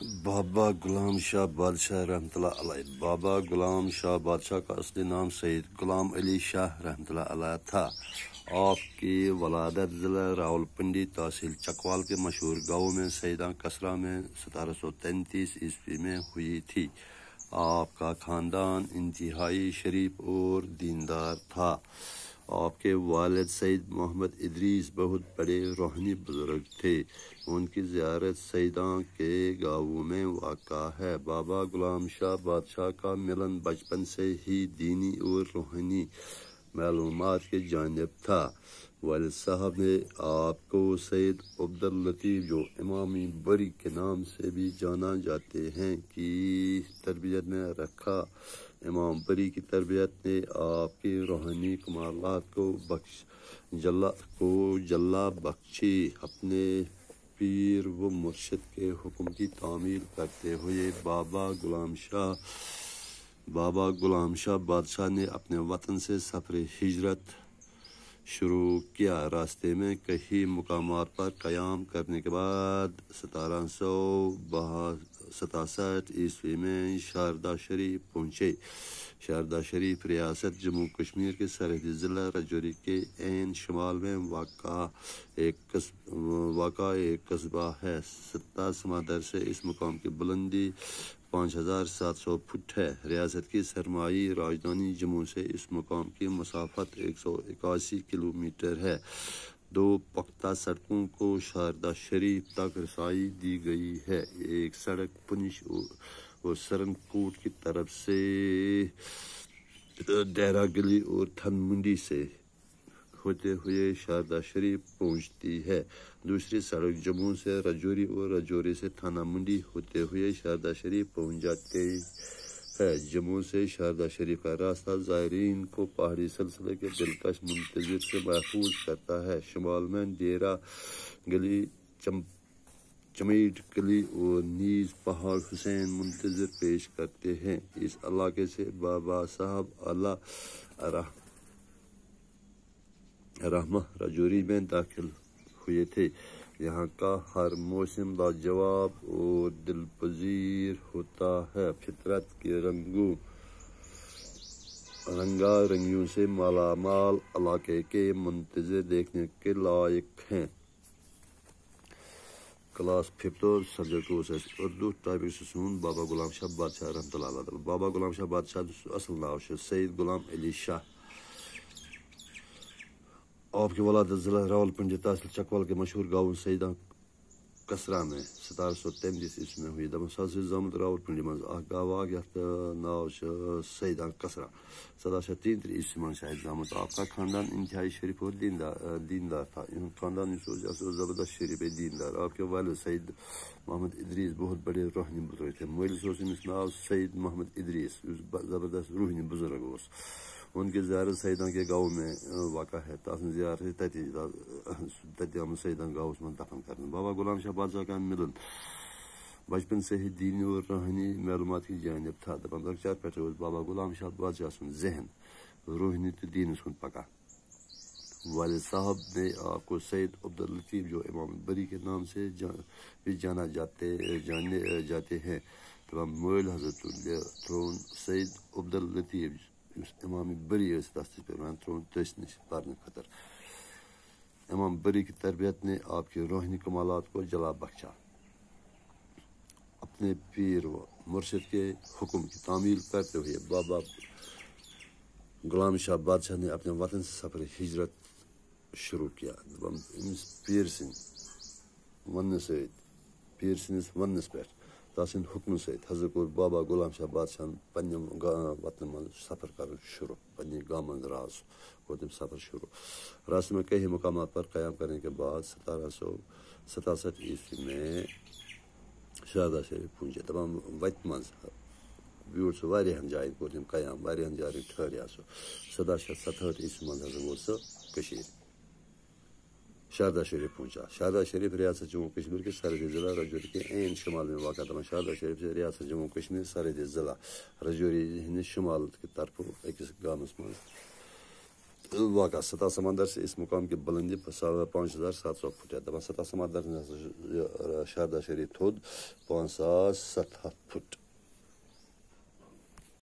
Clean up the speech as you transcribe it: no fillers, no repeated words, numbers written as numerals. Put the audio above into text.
بابا غلام شاہ بادشاہ رحمۃ اللہ علیہ۔ بابا غلام شاہ بادشاہ کا اصلی نام سید غلام علی شاہ رحمۃ اللہ علیہ تھا۔ آپ کی ولادت ضلع راولپنڈی تحصیل چکوال کے مشہور گاؤں میں سیداں کسرہ میں 1733 میں ہوئی تھی۔ آپ کا خاندان انتہائی شریف اور دیندار تھا۔ آپ کے والد سید محمد ادریس بہت بڑے روحانی بزرگ تھے۔ ان کی زیارت سیداں کے گاؤں میں واقع ہے۔ بابا غلام شاہ بادشاہ کا ملن بچپن سے ہی دینی اور روحانی معلومات کی جانب تھا۔ والد صاحب نے آپ کو سید عبداللطیف جو امام بری کے نام سے بھی جانا جاتے ہیں کی تربیت میں رکھا۔ امام بری کی تربیت نے آپ کی روحانی کمالات کو جلا بخشی۔ اپنے پیر و مرشد کے حکم کی تعمیل کرتے ہوئے بابا غلام شاہ بادشاہ نے اپنے وطن سے سفر ہجرت شروع کیا۔ راستے میں کئی مقامات پر قیام کرنے کے بعد 1767 میں شاردا شریف پہنچے۔ شاردا شریف ریاست جموں کشمیر کے سرحدی ضلع راجوری کے عین شمال میں واقع ایک قصبہ ہے۔ سطح سمندر سے اس مقام کی بلندی 5700 فٹ ہے۔ ریاست کی سرمائی راجدھانی جموں سے اس مقام کی مسافت 181 کلومیٹر ہے۔ 2 پختہ سڑکوں کو شاردا شریف تک رسائی دی گئی ہے۔ ایک سڑک پنچ اور سرن کوٹ کی طرف سے ڈیرہ گلی اور تھن منڈی سے ہوتے ہوئے شاردا شریف پہنچتی ہے۔ دوسری سڑک جموں سے راجوری اور راجوری سے تھانہ منڈی ہوتے ہوئے شاردا شریف پہنچ جاتی ہے۔ جموں سے شاردا شریف کا راستہ زائرین کو پہاڑی سلسلے کے دلکش مناظر سے محفوظ کرتا ہے۔ شمال میں ڈیرہ گلی، چمیٹ گلی اور نیز پہاڑ حسین مناظر پیش کرتے ہیں۔ اس علاقے سے بابا صاحب اعلی رحمہ راجوری میں داخل ہوئے تھے۔ یہاں کا ہر موسم لاجواب اور دلپذیر ہوتا ہے۔ فطرت کے رنگا رنگیوں سے مالا مال علاقے کے مناظر دیکھنے کے لائق ہیں۔ Class 5 subject courses Urdu topic سسون بابا غلام شاہ بادشاہ رحمۃ اللہ علیہ۔ بابا غلام شاہ بادشاہ اصل ناو سید غلام علی شاہ۔ آپ کی ولادت ضلع راولپنڈی تحصیل چکوال کے مشہور گاؤں سیداں کسرہ میں 1733 میں ہوئی۔ سازی زامت راولپنڈی مز گاو یتھ ناو سیداں کسرہ 1733 من شاید زامت۔ آپ کا خاندان انتہائی شریف اور دیندار تھا۔ خاندان زبردست شریف دیندار۔ آپ کے والد سید محمد ادریس بہت بڑے روحانی بزرگ تھے۔ مولس ناو سید محمد ادریس زبردست روحانی بزرگ اس۔ ان کی زیارت سیداں کے گاؤں میں واقع ہے۔ تاسن زیارت سیداں گاؤں میں دفن کرنا۔ بابا غلام شاہ بادشاہ کا ملن بچپن سے ہی دینی اور روحانی معلومات کی جانب تھا۔ لکچار پہ بابا غلام شاہ بادشاہ سن ذہن روحانی تو دین سن پکا۔ والد صاحب نے آپ کو سید عبداللطیف جو امام بری کے نام سے بھی جانے جاتے ہیں مول حضرت تھرون سید عبداللطیف امام بری تھرون تس نش پرنے خطر۔ امام بری کی تربیت نے آپ کے روحانی کمالات کو جلا بخشا۔ اپنے پیر و مرشد کے حکم کی تعمیل کرتے ہوئے بابا غلام شاہ بادشاہ نے اپنے وطن سے سفر ہجرت شروع کیا۔ پیر سندس ونس پہ تسند حکم ست حضرت کور بابا غلام شاہ بادشاہ پنہ وطن من سفر کرنا شروع۔ پنہ گام راز کور تم سفر شروع۔ راستے میں کئی مقامات پر قیام کرنے کے بعد 1767 میں شاردا شریف پہنچے۔ دپان وت مز بیوٹ سہ واریاہن جائن کور تم قیام، واریاہن جائن ٹھہریا سہ 1767 من ہسا ووت سہ کشیر۔ شاردا شریف پہنچا۔ شاردا شریف ریاست جموں کشمیر کے سرحدی ضلع راجوری کے عین شمال میں واقع تھا۔ شاردا شریف سے ریاست جموں کشمیر سرحدی ضلع راجوری ہند شمال کی طرف اکس گامس مز واقع سطح سمندر سے اس مقام کی بلندی 5700 فٹ ہے دپان سطح سمندر شاردہ شریف تھوٚد 5700 فٹ